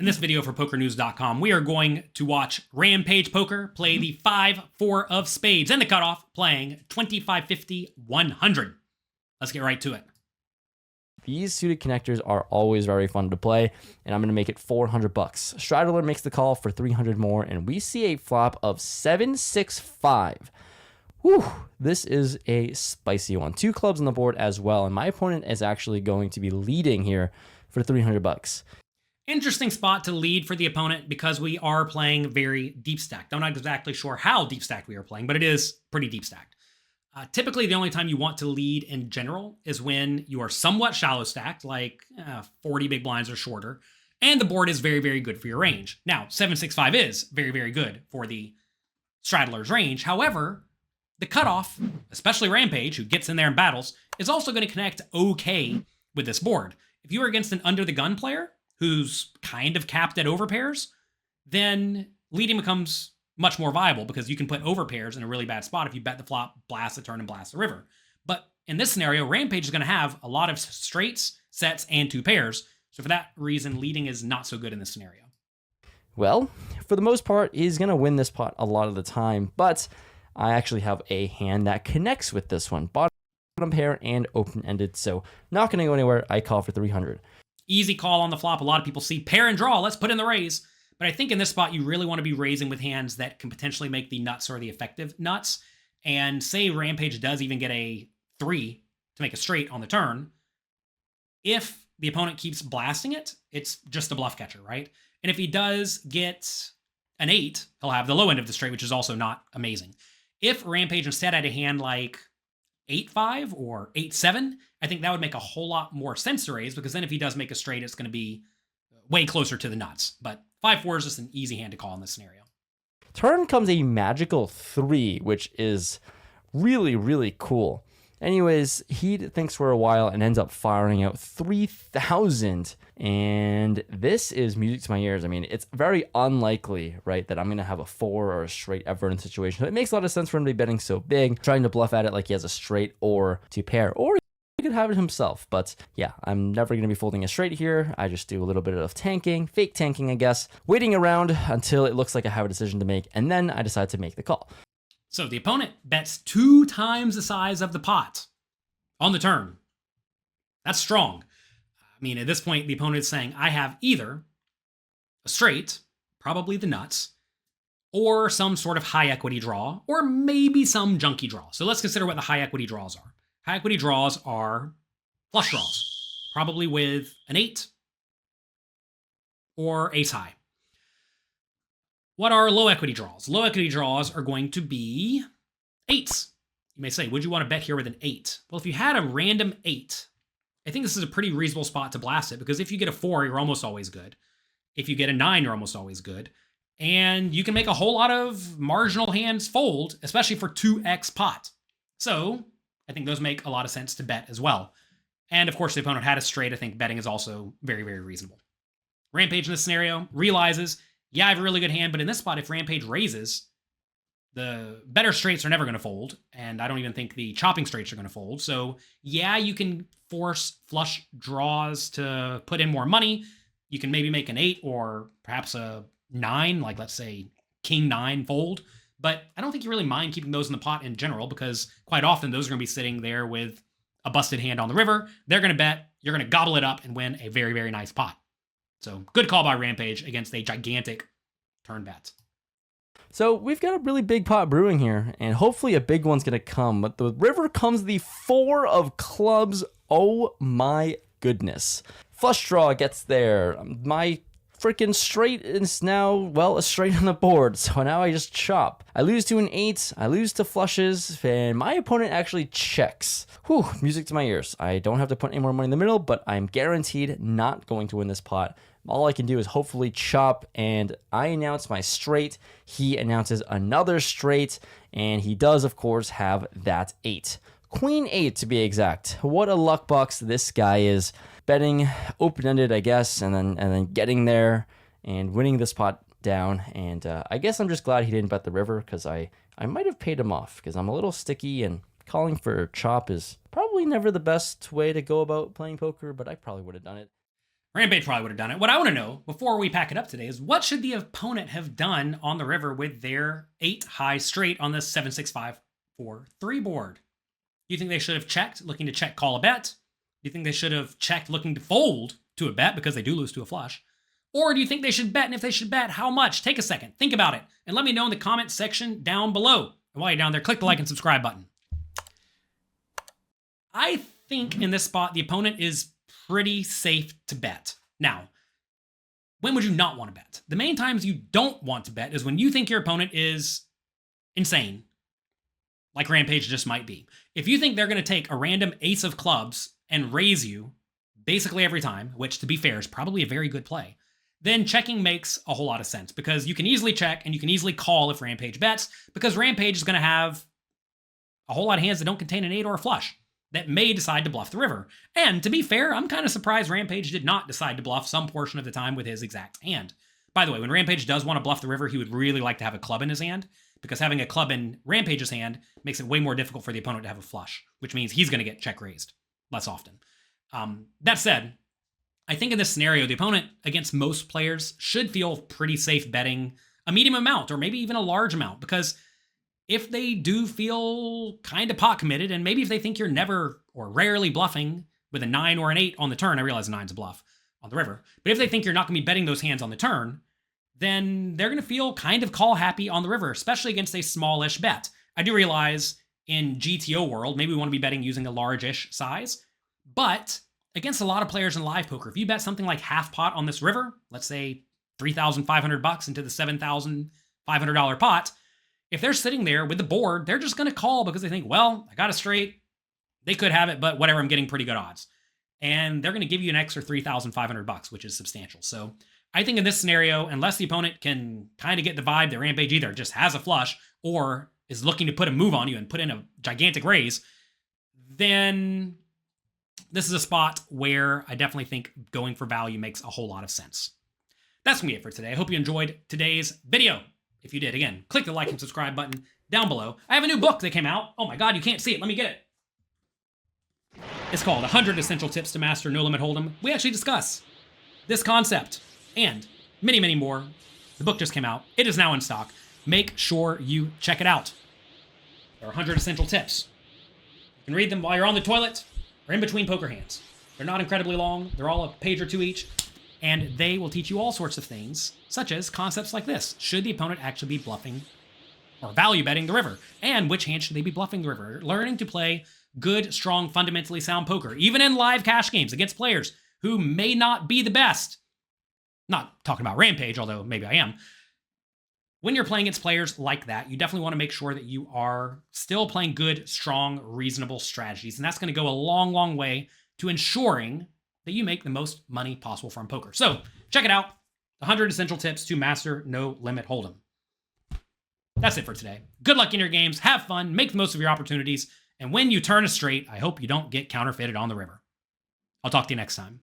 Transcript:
In this video for PokerNews.com, we are going to watch Rampage Poker play the 5-4 of spades and the cutoff playing 25-50-100. Let's get right to it. These suited connectors are always very fun to play, and I'm going to make it $400. Strider makes the call for 300 more, and we see a flop of 7-6-5. Whew, this is a spicy one. 2 clubs on the board as well, and my opponent is actually going to be leading here for $300. Interesting spot to lead for the opponent because we are playing very deep stacked. I'm not exactly sure how deep stacked we are playing, but it is pretty deep stacked. Typically, the only time you want to lead in general is when you are somewhat shallow stacked, like 40 big blinds or shorter, and the board is very, very good for your range. Now, 7-6-5 is very, very good for the straddler's range. However, the cutoff, especially Rampage, who gets in there and battles, is also going to connect okay with this board. If you are against an under-the-gun player who's kind of capped at overpairs, then leading becomes much more viable because you can put overpairs in a really bad spot if you bet the flop, blast the turn, and blast the river. But in this scenario, Rampage is going to have a lot of straights, sets, and 2 pairs. So for that reason, leading is not so good in this scenario. Well, for the most part, he's going to win this pot a lot of the time, but I actually have a hand that connects with this one. Bottom pair and open-ended, so not going to go anywhere. I call for 300. Easy call on the flop. A lot of people see pair and draw. Let's put in the raise. But I think in this spot, you really want to be raising with hands that can potentially make the nuts or the effective nuts. And say Rampage does even get a 3 to make a straight on the turn. If the opponent keeps blasting it, it's just a bluff catcher, right? And if he does get an 8, he'll have the low end of the straight, which is also not amazing. If Rampage instead had a hand like 8-5 or 8-7, I think that would make a whole lot more sense to raise, because then if he does make a straight, it's going to be way closer to the nuts. But 5-4 is just an easy hand to call in this scenario. Turn comes a magical 3, which is really, really cool. Anyways, he thinks for a while and ends up firing out 3,000. And this is music to my ears. I mean, it's very unlikely, right, that I'm going to have a 4 or a straight ever in a situation. It makes a lot of sense for him to be betting so big, trying to bluff at it like he has a straight or 2 pair. Or he could have it himself. But yeah, I'm never going to be folding a straight here. I just do a little bit of tanking, fake tanking, I guess, waiting around until it looks like I have a decision to make. And then I decide to make the call. So the opponent bets 2 times the size of the pot on the turn. That's strong. I mean, at this point, the opponent is saying, I have either a straight, probably the nuts, or some sort of high equity draw, or maybe some junky draw. So let's consider what the high equity draws are. High equity draws are flush draws, probably with an 8 or ace high. What are low equity draws? Low equity draws are going to be 8s. You may say, would you want to bet here with an 8? Well, if you had a random 8, I think this is a pretty reasonable spot to blast it, because if you get a 4, you're almost always good. If you get a 9, you're almost always good. And you can make a whole lot of marginal hands fold, especially for 2x pot. So I think those make a lot of sense to bet as well. And of course, the opponent had a straight. I think betting is also very, very reasonable. Rampage in this scenario realizes, yeah, I have a really good hand, but in this spot, if Rampage raises, the better straights are never going to fold, and I don't even think the chopping straights are going to fold. So yeah, you can force flush draws to put in more money. You can maybe make an 8 or perhaps a 9, like let's say king 9 fold. But I don't think you really mind keeping those in the pot in general, because quite often those are going to be sitting there with a busted hand on the river. They're going to bet, you're going to gobble it up and win a very, very nice pot. So good call by Rampage against a gigantic turn bet. So we've got a really big pot brewing here, and hopefully a big one's going to come. But the river comes the 4 of clubs. Oh my goodness. Flush draw gets there. My freaking straight is now, well, a straight on the board. So now I just chop. I lose to an 8. I lose to flushes, and my opponent actually checks. Whew, music to my ears. I don't have to put any more money in the middle, but I'm guaranteed not going to win this pot. All I can do is hopefully chop, and I announce my straight. He announces another straight, and he does, of course, have that 8. Queen 8 to be exact. What a luck box this guy is. Betting open-ended, I guess, and then getting there and winning this pot down. And I guess I'm just glad he didn't bet the river, because I might have paid him off, because I'm a little sticky, and calling for chop is probably never the best way to go about playing poker, but I probably would have done it. Rampage probably would have done it. What I want to know before we pack it up today is what should the opponent have done on the river with their 8 high straight on this 7-6-5-4-3 board? Do you think they should have checked, looking to check call a bet? Do you think they should have checked looking to fold to a bet because they do lose to a flush? Or do you think they should bet? And if they should bet, how much? Take a second, think about it, and let me know in the comment section down below. And while you're down there, click the like and subscribe button. I think in this spot, the opponent is pretty safe to bet. Now, when would you not want to bet? The main times you don't want to bet is when you think your opponent is insane, like Rampage just might be. If you think they're going to take a random ace of clubs and raise you basically every time, which to be fair is probably a very good play, then checking makes a whole lot of sense because you can easily check and you can easily call if Rampage bets because Rampage is going to have a whole lot of hands that don't contain an 8 or a flush that may decide to bluff the river. And to be fair, I'm kind of surprised Rampage did not decide to bluff some portion of the time with his exact hand. By the way, when Rampage does want to bluff the river, he would really like to have a club in his hand because having a club in Rampage's hand makes it way more difficult for the opponent to have a flush, which means he's going to get check raised less often. That said, I think in this scenario, the opponent against most players should feel pretty safe betting a medium amount or maybe even a large amount because if they do feel kind of pot committed, and maybe if they think you're never or rarely bluffing with a 9 or an 8 on the turn, I realize a 9's a bluff on the river, but if they think you're not going to be betting those hands on the turn, then they're going to feel kind of call happy on the river, especially against a smallish bet. I do realize in GTO world, maybe we want to be betting using a large-ish size, but against a lot of players in live poker, if you bet something like half pot on this river, let's say $3,500 into the $7,500 pot, if they're sitting there with the board, they're just going to call because they think, well, I got a straight. They could have it, but whatever, I'm getting pretty good odds. And they're going to give you an extra $3,500, which is substantial. So I think in this scenario, unless the opponent can kind of get the vibe that Rampage either just has a flush or is looking to put a move on you and put in a gigantic raise, then this is a spot where I definitely think going for value makes a whole lot of sense. That's going to be it for today. I hope you enjoyed today's video. If you did, again, click the like and subscribe button down below. I have a new book that came out. Oh my God, you can't see it. Let me get it. It's called 100 Essential Tips to Master No Limit Hold'em. We actually discuss this concept and many, many more. The book just came out. It is now in stock. Make sure you check it out. There are 100 essential tips. You can read them while you're on the toilet or in between poker hands. They're not incredibly long. They're all a page or two each. And they will teach you all sorts of things, such as concepts like this. Should the opponent actually be bluffing or value betting the river? And which hand should they be bluffing the river? Learning to play good, strong, fundamentally sound poker, even in live cash games against players who may not be the best. Not talking about Rampage, although maybe I am. When you're playing against players like that, you definitely want to make sure that you are still playing good, strong, reasonable strategies. And that's going to go a long, long way to ensuring that you make the most money possible from poker. So check it out. 100 Essential Tips to Master No Limit Hold'em. That's it for today. Good luck in your games. Have fun. Make the most of your opportunities. And when you turn a straight, I hope you don't get counterfeited on the river. I'll talk to you next time.